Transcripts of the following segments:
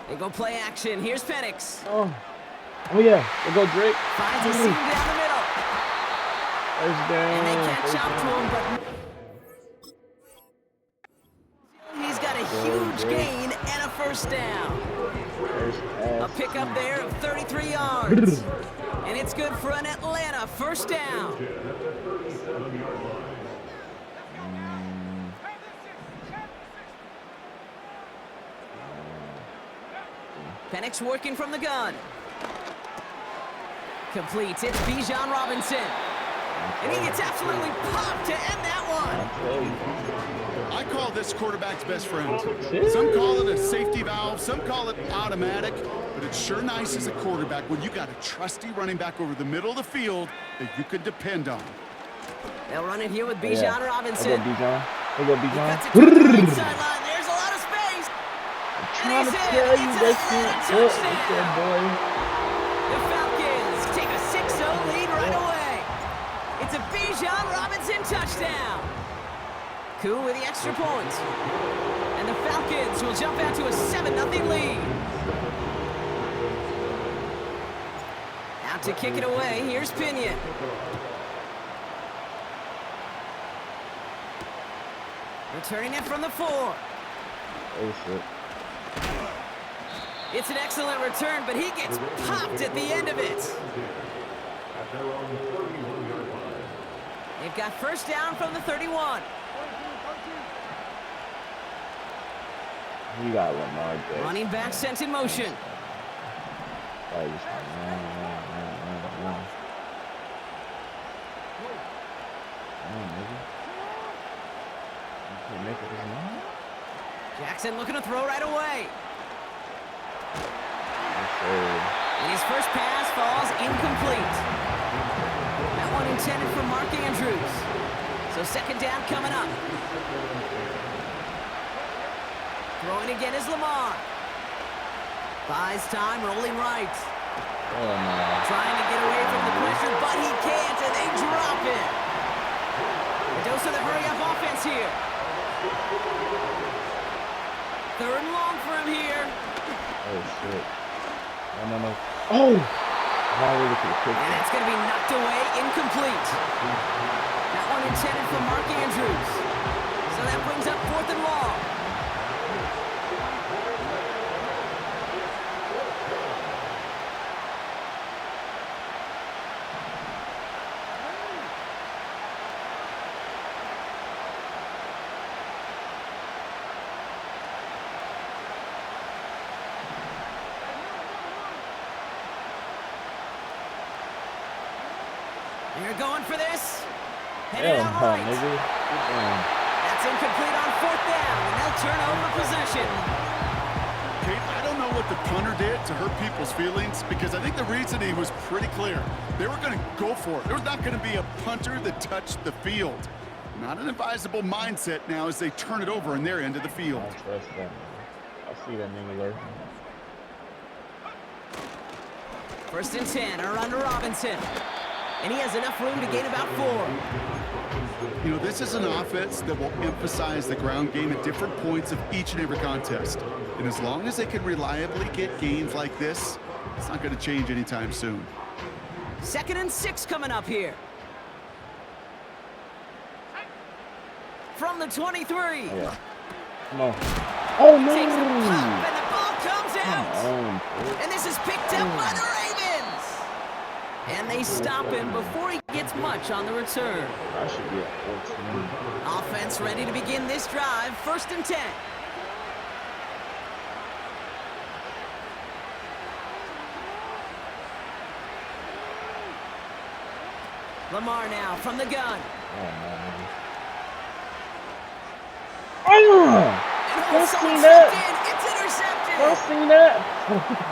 They go play action. Here's Penix. Oh yeah. We'll go Drake. Finds a seam down the middle. First down. And they catch up to him, but he's got a huge gain and a first down. A pickup there of 33 yards. And it's good for an Atlanta first down. Penix working from the gun. Completes. It's BIJAN Robinson. And he gets absolutely popped to end that one. I call this quarterback's best friend. Some call it a safety valve, some call it automatic, but it's sure nice as a quarterback when you got a trusty running back over the middle of the field that you can depend on. They'll run it here with BIJAN Robinson. We'll go BIJAN. He cuts it to the right sideline. There's a lot of space. And he's in. It's a touchdown. Boy. The Falcons take a 6-0 lead right away. It's a BIJAN Robinson touchdown. Koo with the extra point. And the Falcons will jump out to a 7-0 lead. Out to kick it away, here's Pinion. Returning it from the 4. Oh, shit. It's an excellent return, but he gets popped at the end of it. They've got first down from the 31. You got Lamar Jackson. Running back sent in motion. Run. Jackson looking to throw right away. And his first pass falls incomplete. That one intended for Mark Andrews. So second down coming up. Throwing again is Lamar. Buys time, rolling right. Trying to get away from the pressure, but he can't, and they drop it. A dose of the hurry-up offense here. Third and long for him here. Oh, shit. No. Oh! And it's going to be knocked away, incomplete. That one intended for Mark Andrews. So that brings up fourth and long. They're going for this. Headed out right. That's incomplete on fourth down, and they'll turn over possession. Kate, I don't know what the punter did to hurt people's feelings because I think the reasoning was pretty clear. They were going to go for it. There was not going to be a punter that touched the field. Not an advisable mindset now as they turn it over in their end of the field. I trust them. I see that nigga lurking. First and 10, a run to Robinson. And he has enough room to gain about 4. You know, this is an offense that will emphasize the ground game at different points of each and every contest. And as long as they can reliably get gains like this, it's not going to change anytime soon. Second and 6 coming up here. From the 23. Yeah. Come on. Oh, no. Takes a pop, and the ball comes out. And this is picked up by the Ravens. And they stop him before he gets much on the return. I should be at 14. Offense ready to begin this drive. First and 10. Lamar now from the gun. Don't see that. It's intercepted. Don't see that.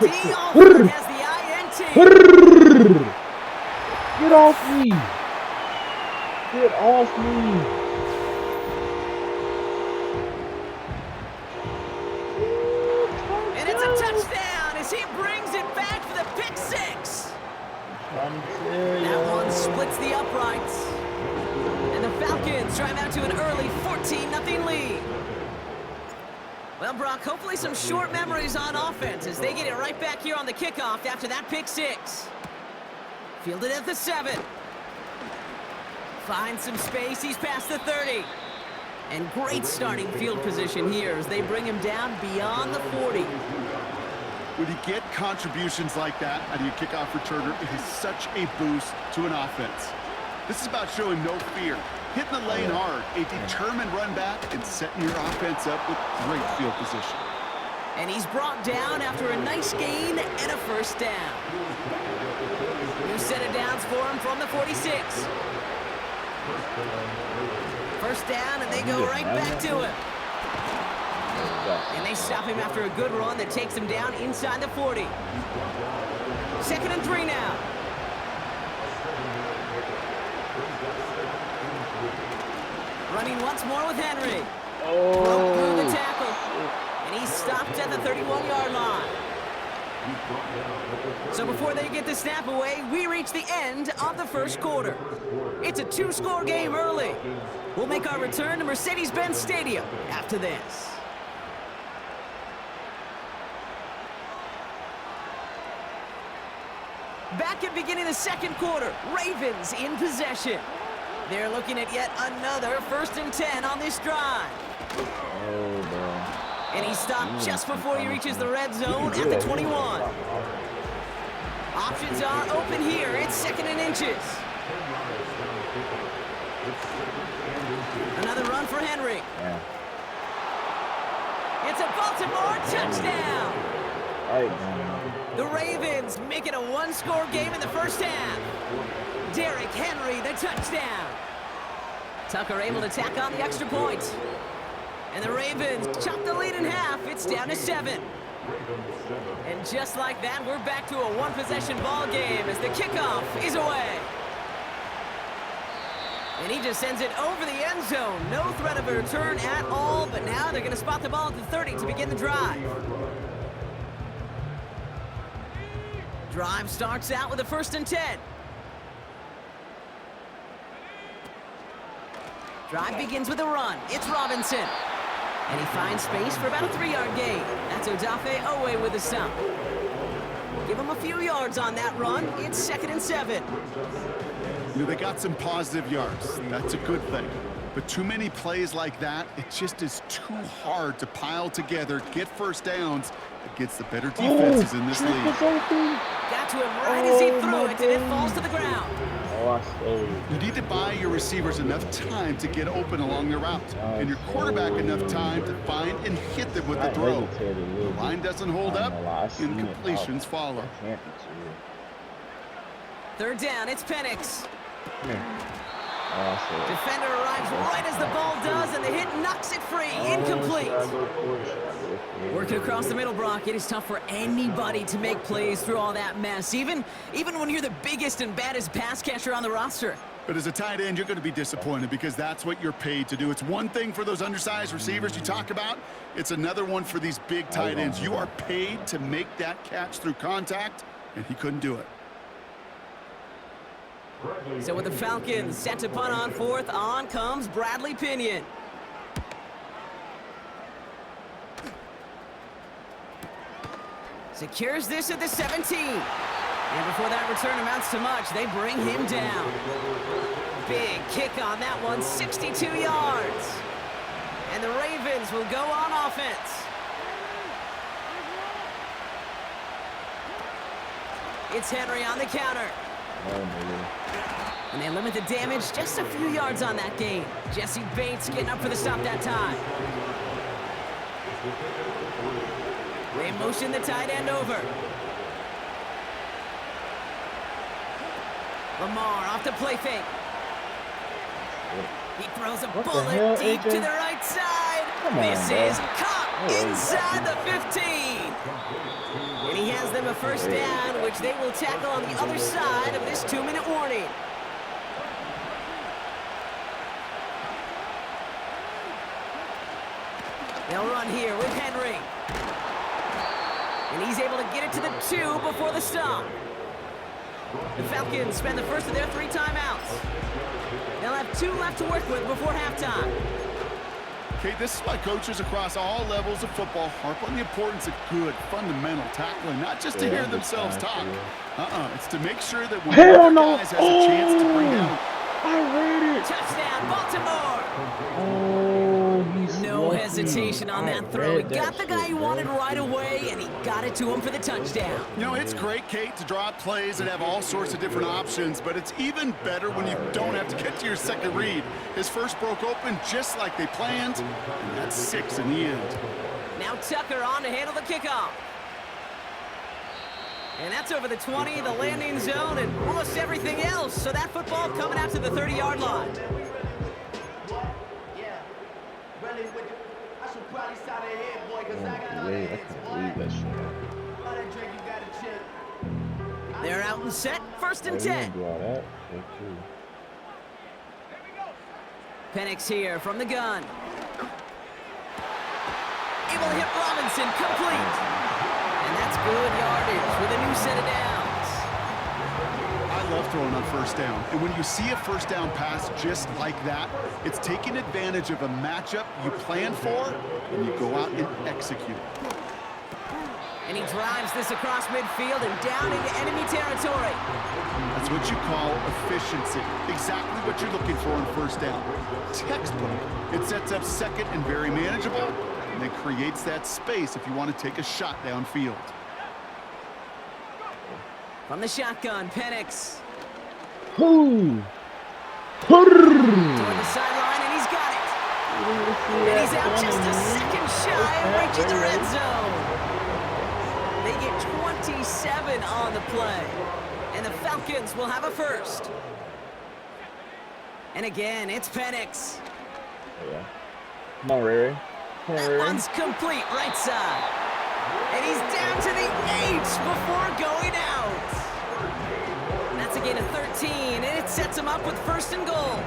Dion has the INT. Get off me. Get off me. And it's a touchdown as he brings it back for the pick 6. That one splits the uprights. And the Falcons drive out to an early 14-0 lead. Well, Brock, hopefully some short memories on offense as they get it right back here on the kickoff after that pick 6. Fielded at the 7. Finds some space. He's past the 30. And great starting field position here as they bring him down beyond the 40. When you get contributions like that out of your kickoff returner, it is such a boost to an offense. This is about showing no fear, hitting the lane hard, a determined run back, and setting your offense up with great field position. And he's brought down after a nice gain and a first down. New set of downs for him from the 46. First down, and they go right back to him. And they stop him after a good run that takes him down inside the 40. 2nd and 3 now. Running once more with Henry. Broke through the tackle. And he's stopped at the 31-yard line. So before they get the snap away, we reach the end of the first quarter. It's a 2-score game early. We'll make our return to Mercedes-Benz Stadium after this. Back at beginning the second quarter, Ravens in possession. They're looking at yet another 1st and 10 on this drive. Oh, bro. And he stopped just before he reaches the red zone at the 21. Options are open here. It's 2nd and inches. Another run for Henry. Yeah. It's a Baltimore touchdown. Right. The Ravens make it a 1-score game in the first half. Derrick Henry, the touchdown. Tucker able to tack on the extra point. And the Ravens chop the lead in half. It's down to 7. And just like that, we're back to a 1-possession ball game as the kickoff is away. And he just sends it over the end zone. No threat of a return at all, but now they're going to spot the ball at the 30 to begin the drive. Drive starts out with a 1st and 10. Drive begins with a run. It's Robinson. And he finds space for about a 3-yard gain. That's Odafe Owe with a stop. Give him a few yards on that run. It's 2nd and 7. You know, they got some positive yards. That's a good thing. But too many plays like that, it just is too hard to pile together, get first downs against the better defenses in this league. Got to him right as he threw it, and it falls to the ground. You need to buy your receivers enough time to get open along their route, and your quarterback enough time to find and hit them with the throw. The line doesn't hold up, incompletions follow. 3rd down, it's Penix. Defender arrives right as the ball does, and the hit knocks it free. Incomplete. Working across the middle, Brock. It is tough for anybody to make plays through all that mess, even when you're the biggest and baddest pass catcher on the roster. But as a tight end, you're going to be disappointed because that's what you're paid to do. It's one thing for those undersized receivers you talk about. It's another one for these big tight ends. You are paid to make that catch through contact, and he couldn't do it. So with the Falcons set to punt on 4th, on comes Bradley Pinion. Secures this at the 17. And before that return amounts to much, they bring him down. Big kick on that one, 62 yards. And the Ravens will go on offense. It's Henry on the counter. And they limit the damage just a few yards on that gain. Jesse Bates getting up for the stop that time. They motion the tight end over. Lamar off the play fake. He throws a bullet deep to the right side. This is caught inside the 15. And he has them a first down, which they will tackle on the other side of this 2-minute warning. They'll run here with Henry. And he's able to get it to the 2 before the stop. The Falcons spend the first of their 3 timeouts. They'll have 2 left to work with before halftime. Okay, this is why coaches across all levels of football harp on the importance of good, fundamental tackling, not just to hear themselves talk. It's to make sure that when one of their guys has a chance to bring down. I read it. Touchdown, Baltimore. Oh, he's No lucky. hesitation on that throw. He got the guy he wanted right away, and he got it to him for the touchdown. You know, it's great, Kate, to draw up plays and have all sorts of different options, but it's even better when you don't have to get to your second read. His first broke open just like they planned, and that's 6 in the end. Now Tucker on to handle the kickoff. And that's over the 20, the landing zone, and almost everything else. So that football coming out to the 30-yard line. They're out and set, 1st and 10. Penix here from the gun. Able to hit Robinson, complete. And that's good yardage with a new set of downs. I love throwing on 1st down. And when you see a 1st down pass just like that, it's taking advantage of a matchup you planned for, and you go out and execute it. And he drives this across midfield and down into enemy territory. That's what you call efficiency. Exactly what you're looking for on 1st down. Textbook. It sets up 2nd and very manageable, and it creates that space if you want to take a shot downfield. From the shotgun, Penix. Whoo! Toward the sideline, and he's got it. And he's out just a second shy of reaching the red zone. They get 27 on the play. And the Falcons will have a 1st. And again, it's Penix. Yeah. Come on, Rary. That one's complete, right side. And he's down to the 8 before going out. That's a gain of 13, and it sets him up with 1st and goal.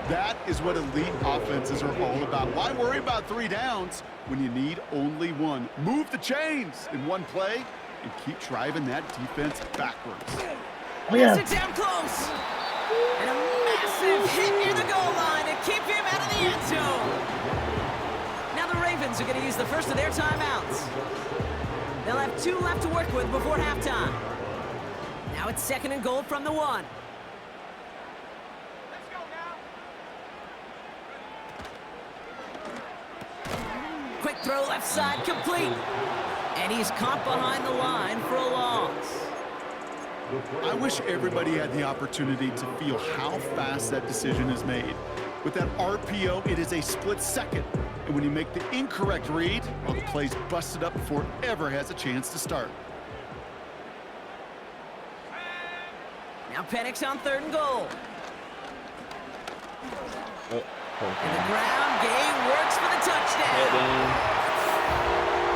That is what elite offenses are all about. Why worry about 3 downs when you need only 1? Move the chains in one play and keep driving that defense backwards. Oh, yeah. It down close. And a massive hit near the goal line to keep him out of the end zone. Now the Ravens are going to use the first of their timeouts. They'll have 2 left to work with before halftime. Now it's 2nd and goal from the 1. Quick throw left side, complete. And he's caught behind the line for a loss. I wish everybody had the opportunity to feel how fast that decision is made. With that RPO, it is a split second. And when you make the incorrect read, well, the play's busted up before it ever has a chance to start. Now Penix on 3rd and goal. And the ground game works for the touchdown.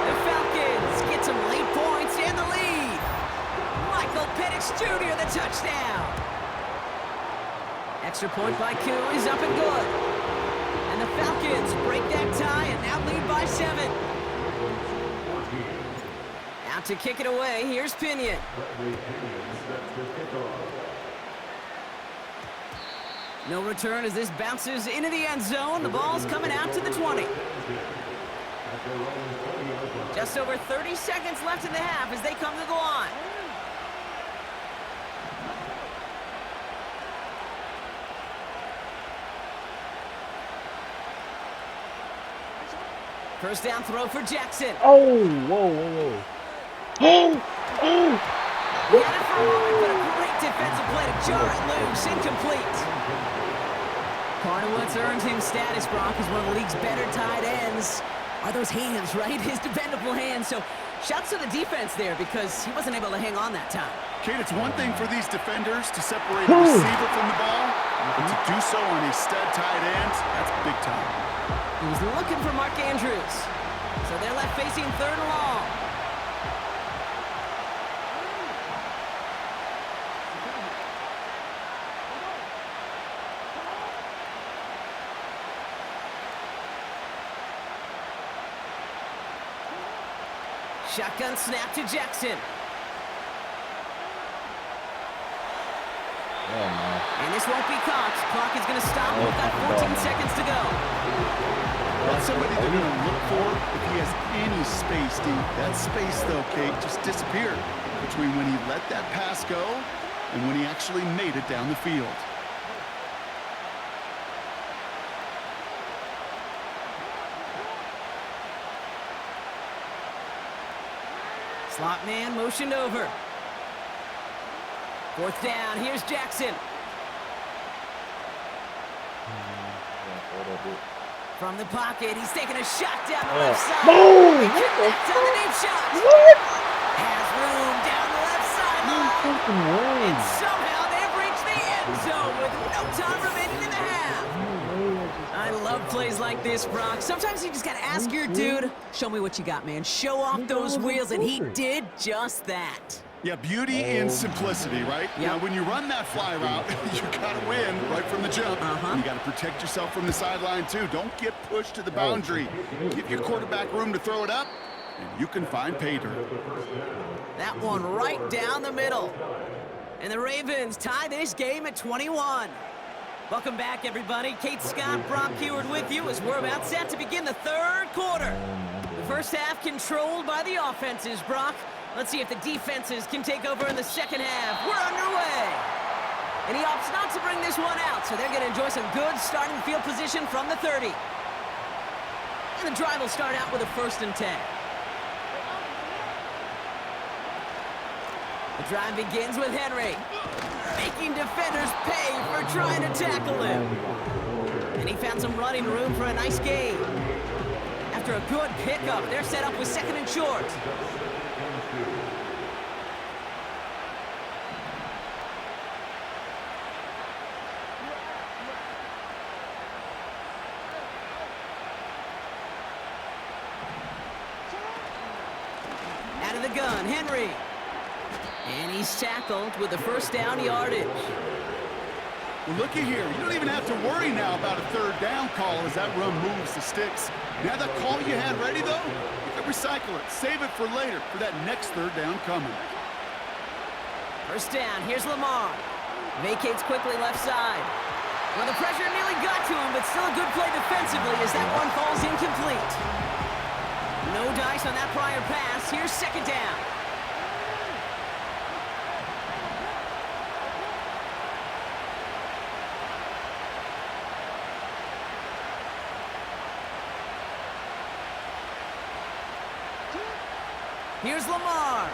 The Falcons get some late points and the lead. Michael Penix Jr. the touchdown. Extra point by Koo is up and good. And the Falcons break that tie and now lead by 7. Out to kick it away, here's Pinion. No return as this bounces into the end zone. The ball's coming out to the 20. Just over 30 seconds left in the half as they come to the line. First down throw for Jackson. Oh, whoa, whoa, whoa. Oh, oh. He had it for a moment, but a great defensive play to jar it loose. Incomplete. Part of what's earned him status, Brock, is one of the league's better tight ends. Are those hands, right? His dependable hands. So shouts to the defense there because he wasn't able to hang on that time. Kate, it's one thing for these defenders to separate a receiver from the ball, but to do so on a stud tight end, that's big time. He was looking for Mark Andrews. So they're left facing 3rd and long. Shotgun snap to Jackson. Oh, no. And this won't be caught. Clock is going to stop. We've got 14 seconds to go. That's somebody they're going to look for if he has any space, Steve. That space, though, Kate, just disappeared between when he let that pass go and when he actually made it down the field. Slot man motioned over. 4th down. Here's Jackson. From the pocket, he's taking a shot down the left side. Boom! He connects on the deep shot. What? Has room down the left sideline. And somehow they've reached the end zone with no time remaining in the half. I love plays like this, Brock. Sometimes you just got to ask your dude, show me what you got, man. Show off those wheels, and he did just that. Yeah, beauty and simplicity, right? Yep. Now, when you run that fly route, you got to win right from the jump. And you got to protect yourself from the sideline, too. Don't get pushed to the boundary. Give your quarterback room to throw it up, and you can find pay dirt. That one right down the middle. And the Ravens tie this game at 21. Welcome back, everybody. Kate Scott, Brock Heward with you as we're about set to begin the 3rd quarter. The first half controlled by the offenses, Brock. Let's see if the defenses can take over in the second half. We're underway. And he opts not to bring this one out, so they're going to enjoy some good starting field position from the 30. And the drive will start out with a 1st and 10. The drive begins with Henry, making defenders pay for trying to tackle him. And he found some running room for a nice gain. After a good pickup, they're set up with 2nd and short. Out of the gun, Henry. And he's tackled with the 1st down yardage. Well, looky here. You don't even have to worry now about a 3rd down call as that run moves the sticks. Now that call you had ready, though, you can recycle it. Save it for later for that next 3rd down coming. 1st down. Here's Lamar. Vacates quickly left side. Well, the pressure nearly got to him, but still a good play defensively as that one falls incomplete. No dice on that prior pass. Here's 2nd down. Here's Lamar.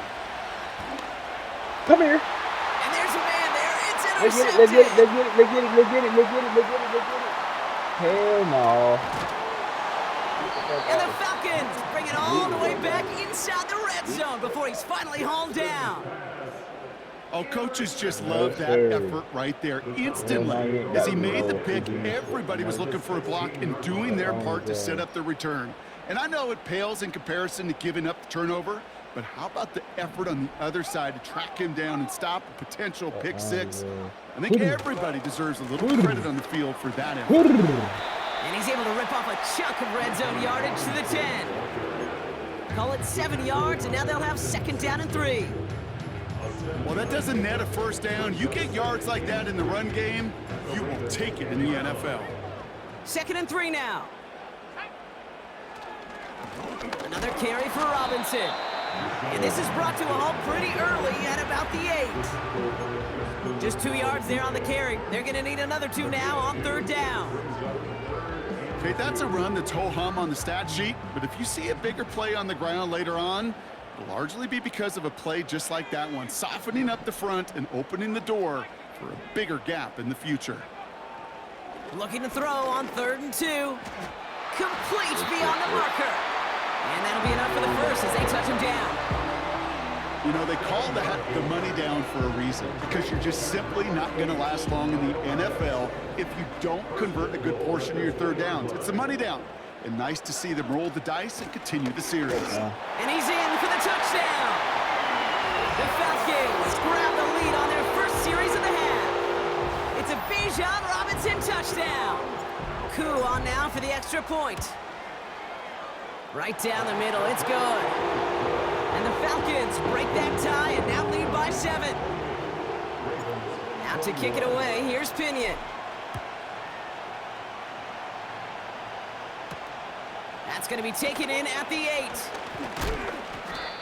Come here. And there's a man there. It's Let's get it. intercepted. Hell no. And the Falcons bring it all the way back inside the red zone before he's finally hauled down. Oh, coaches just love that effort right there. Instantly, as he made the pick, everybody was looking for a block and doing their part to set up the return. And I know it pales in comparison to giving up the turnover, but how about the effort on the other side to track him down and stop a potential pick 6? I think everybody deserves a little credit on the field for that effort. And he's able to rip off a chunk of red zone yardage to the 10. Call it 7 yards, and now they'll have 2nd down and 3. Well, that doesn't net a 1st down. You get yards like that in the run game, you will take it in the NFL. 2nd and 3 now. Another carry for Robinson. And this is brought to a halt pretty early at about the 8. Just 2 yards there on the carry. They're going to need another 2 now on 3rd down. Okay, that's a run that's ho-hum on the stat sheet, but if you see a bigger play on the ground later on, it'll largely be because of a play just like that one, softening up the front and opening the door for a bigger gap in the future. Looking to throw on 3rd and 2. Complete beyond the marker. And that'll be enough for the 1st as they touch him down. You know, they call that the money down for a reason, because you're just simply not going to last long in the NFL if you don't convert a good portion of your 3rd downs. It's the money down. And nice to see them roll the dice and continue the series. And he's in for the touchdown. The Falcons grab the lead on their 1st series of the half. It's a BIJAN Robinson touchdown. Coup on now for the extra point. Right down the middle, it's good. And the Falcons break that tie and now lead by 7. Out to kick it away. Here's Pinion. That's going to be taken in at the 8.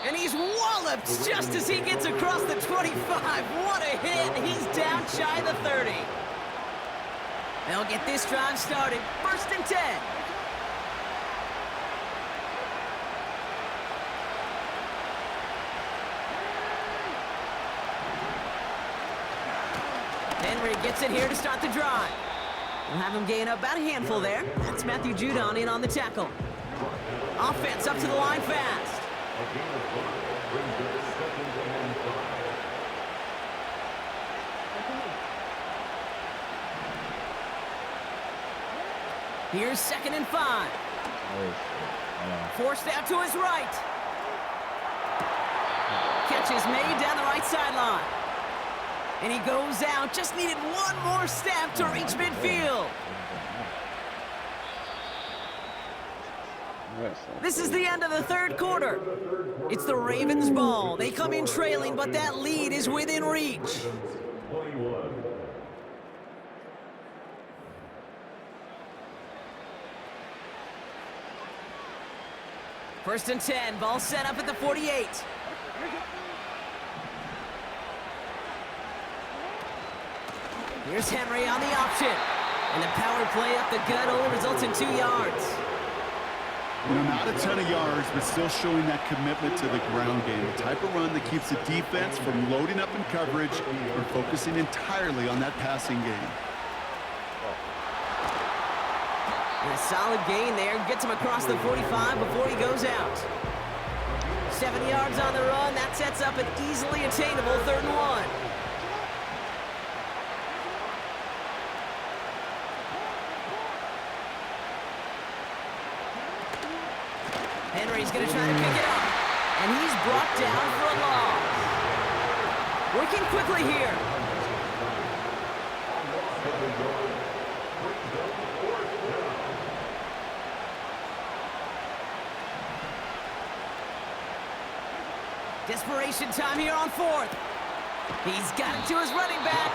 And he's walloped just as he gets across the 25. What a hit. He's down shy of the 30. They'll get this drive started. 1st and 10. Henry gets it here to start the drive. We'll have him gain up about a handful there. That's Matthew Judon in on the tackle. Offense up to the line fast. Here's 2nd and 5. Forced out to his right. Catch is made down the right sideline. And he goes out. Just needed one more step to reach midfield. This is the end of the 3rd quarter. It's the Ravens' ball. They come in trailing, but that lead is within reach. First and 10, ball set up at the 48. Here's Henry on the option. And the power play up the gut only results in 2 yards. You know, not a ton of yards, but still showing that commitment to the ground game. The type of run that keeps the defense from loading up in coverage or focusing entirely on that passing game. And a solid gain there. Gets him across the 45 before he goes out. 7 yards on the run. That sets up an easily attainable 3rd and 1. Henry's going to try to pick it up. And he's brought down for a loss. Working quickly here. Desperation time here on 4th. He's got it to his running back.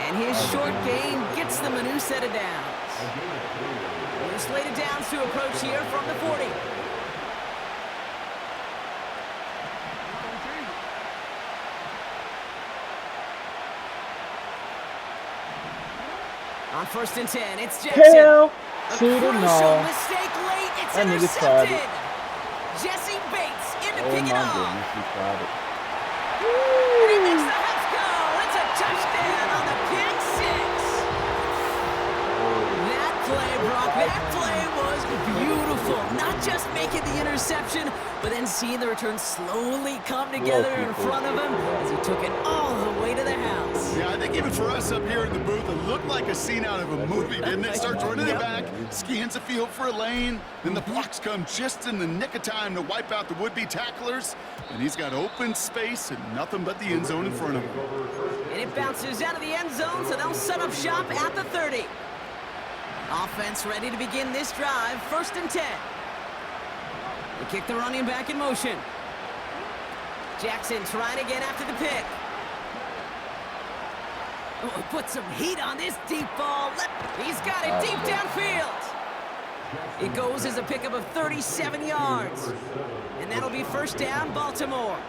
And his short gain gets them a new set of downs. New slated downs to approach here from the 40. On 1st and 10, it's Jackson. Hell A to the crucial no. mistake late. It's That nigga tried it. intercepted. Jesse Bates in to Oh pick my it up. goodness, he tried it. And he makes the Huffs go. It's a touchdown on the pick 6. That play, Brock, that play was beautiful. Not just making the interception, but then seeing the return slowly come together in front of him as he took it all the way to the house. Yeah, I think even for us up here in the booth, it looked like a scene out of a movie, didn't it? Starts running it back, scans the field for a lane, then the blocks come just in the nick of time to wipe out the would-be tacklers, and he's got open space and nothing but the end zone in front of him. And it bounces out of the end zone, so they'll set up shop at the 30. Offense ready to begin this drive, 1st and 10. They kick the running back in motion. Jackson trying to get after the pick. Oh, put some heat on this deep ball. He's got it deep downfield. It goes as a pickup of 37 yards. And that'll be 1st down, Baltimore.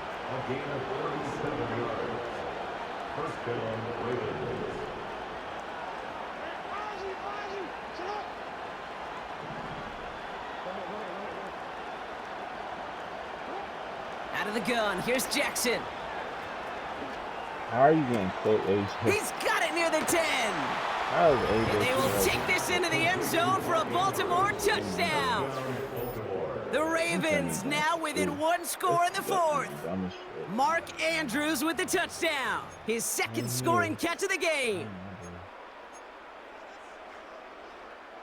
Out of the gun, here's Jackson. How are you going to quote Ace? He's got it near the 10. How is Ace? And they will take this into the end zone for a Baltimore touchdown. The Ravens now within 1 score in the 4th. Mark Andrews with the touchdown. His 2nd scoring catch of the game.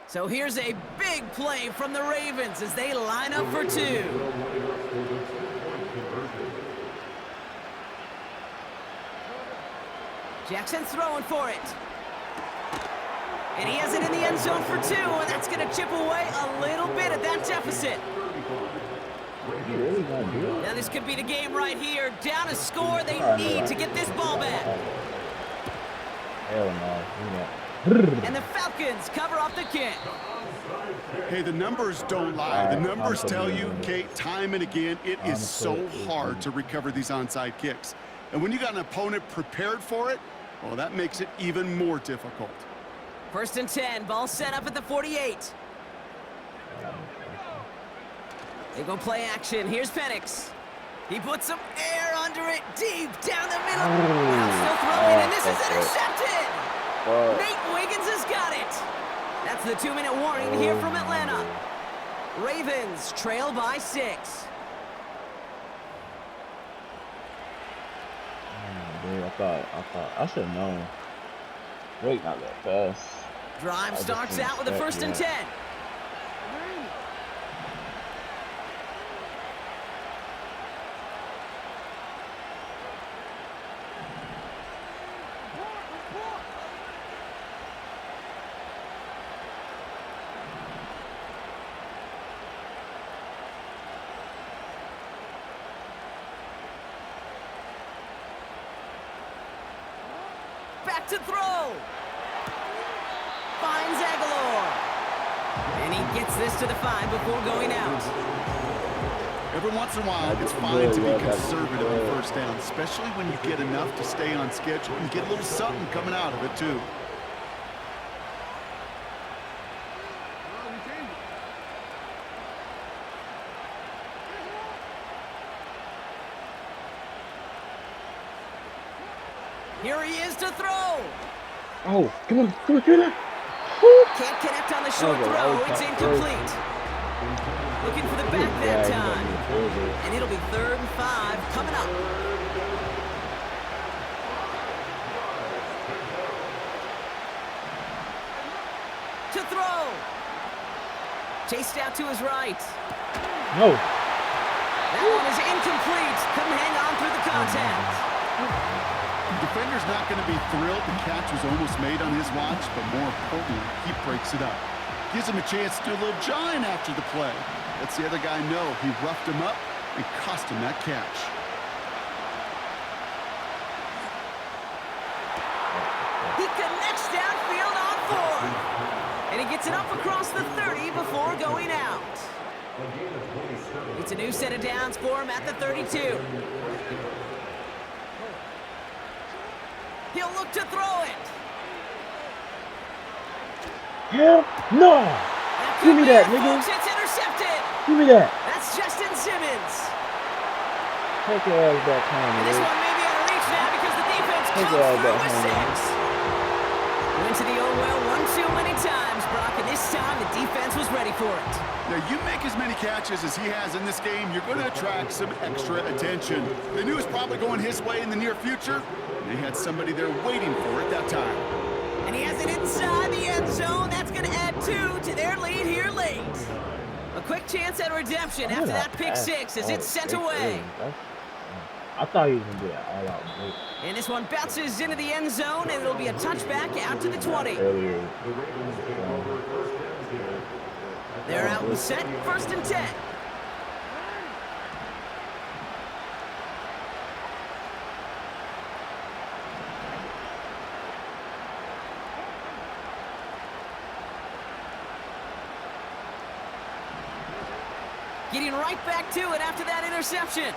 So here's a big play from the Ravens as they line up for 2. Jackson's throwing for it. And he has it in the end zone for 2, and that's going to chip away a little bit at that deficit. Now this could be the game right here. Down a score, they need to get this ball back. Hell no. And the Falcons cover off the kick. Hey, the numbers don't lie. The numbers tell you, Kate, time and again, it is so hard to recover these onside kicks. And when you got an opponent prepared for it, well, that makes it even more difficult. 1st and 10, ball set up at the 48. They go play action. Here's Penix. He puts some air under it, deep down the middle. Now still throwing, and this is intercepted. Nate Wiggins has got it. That's the 2-minute warning here from Atlanta. Ravens trail by 6. Dude, I thought I should have known. Wait, not that fast. Drive starts out with a 1st and 10. Back to throw. Finds Aguilar. And he gets this to the 5 before going out. Every once in a while, it's fine to be conservative on 1st down, especially when you get enough to stay on schedule and get a little something coming out of it, too. Here he is to throw. Oh, come on, get it. Can't connect on the short throw. It's incomplete. Looking for the back that time. And it'll be 3rd and 5 coming up. To throw. Chased out to his right. No. That one is incomplete. Couldn't hang on through the contact. The defender's not going to be thrilled the catch was almost made on his watch, but more importantly, he breaks it up. Gives him a chance to do a little jawing after the play. Lets the other guy know he roughed him up and cost him that catch. He connects downfield on 4. And he gets it up across the 30 before going out. It's a new set of downs for him at the 32. He'll look to throw it. Hell no. Give me that, nigga. Folks, it's intercepted. Give me that. That's Justin Simmons. Take your ass back home, And this man. one may be out of reach now because the defense Take comes your ass through back with home, 6. Went to the old well one too many times, Brock, and this time the defense was ready for it. Now, you make as many catches as he has in this game, you're going to attract some extra attention. They knew it was probably going his way in the near future. They had somebody there waiting for it that time. And he has it inside the end zone. That's going to add 2 to their lead here late. A quick chance at redemption after that pick 6 as it's sent away. I thought he was going to do that all out. And this one bounces into the end zone, and it'll be a touchback out to the 20. They're out and set, 1st and 10. Getting right back to it after that interception.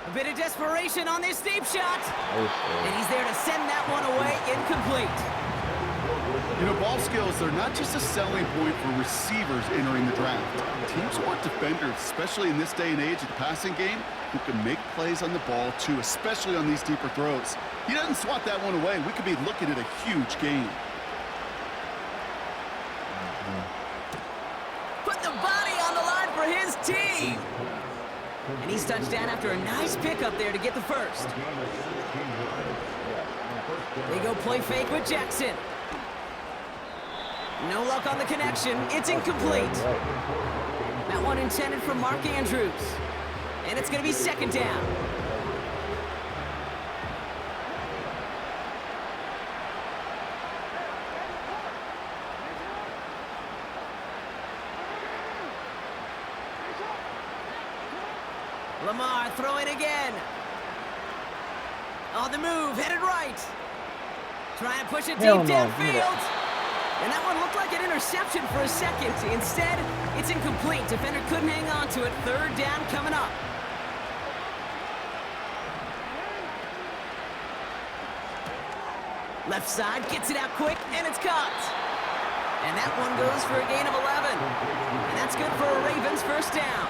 A bit of desperation on this deep shot. And he's there to send that one away incomplete. You know, ball skills, they're not just a selling point for receivers entering the draft. Teams want defenders, especially in this day and age of the passing game, who can make plays on the ball, too, especially on these deeper throws. He doesn't swat that one away. We could be looking at a huge game. Put the body on the line for his team. And he's touched down after a nice pickup there to get the 1st. They go play fake with Jackson. No luck on the connection. It's incomplete. That one intended for Mark Andrews. And it's going to be 2nd down. Lamar throwing again. On the move, headed right. Trying to push it Hell deep no, downfield. And that one looked like an interception for a second. Instead, it's incomplete. Defender couldn't hang on to it. Third down coming up. Left side, gets it out quick, and it's caught. And that one goes for a gain of 11. And that's good for a Ravens first down.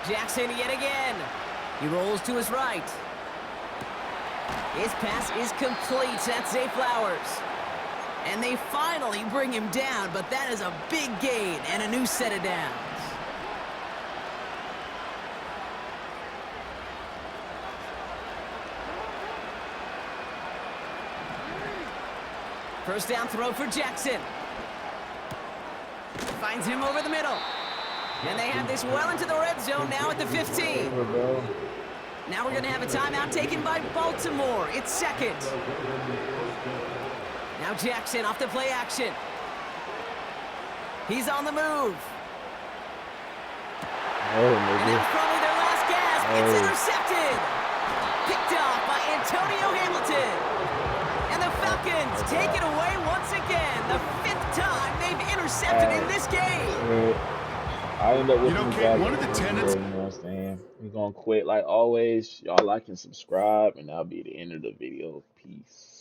Jackson yet again. He rolls to his right. His pass is complete. That's Zay Flowers. And they finally bring him down, but that is a big gain and a new set of downs. First down throw for Jackson. Finds him over the middle. And they have this well into the red zone now at the 15. Now we're going to have a timeout taken by Baltimore. It's second. Now Jackson off the play action. He's on the move. And that was probably their last gasp. It's intercepted. Picked off by Antonio Hamilton. And the Falcons take it away once again. The 5th time they've intercepted in this game. I end up with one of the tenets. You know what I'm saying? We're going to quit like always. Y'all like and subscribe, and that'll be the end of the video. Peace.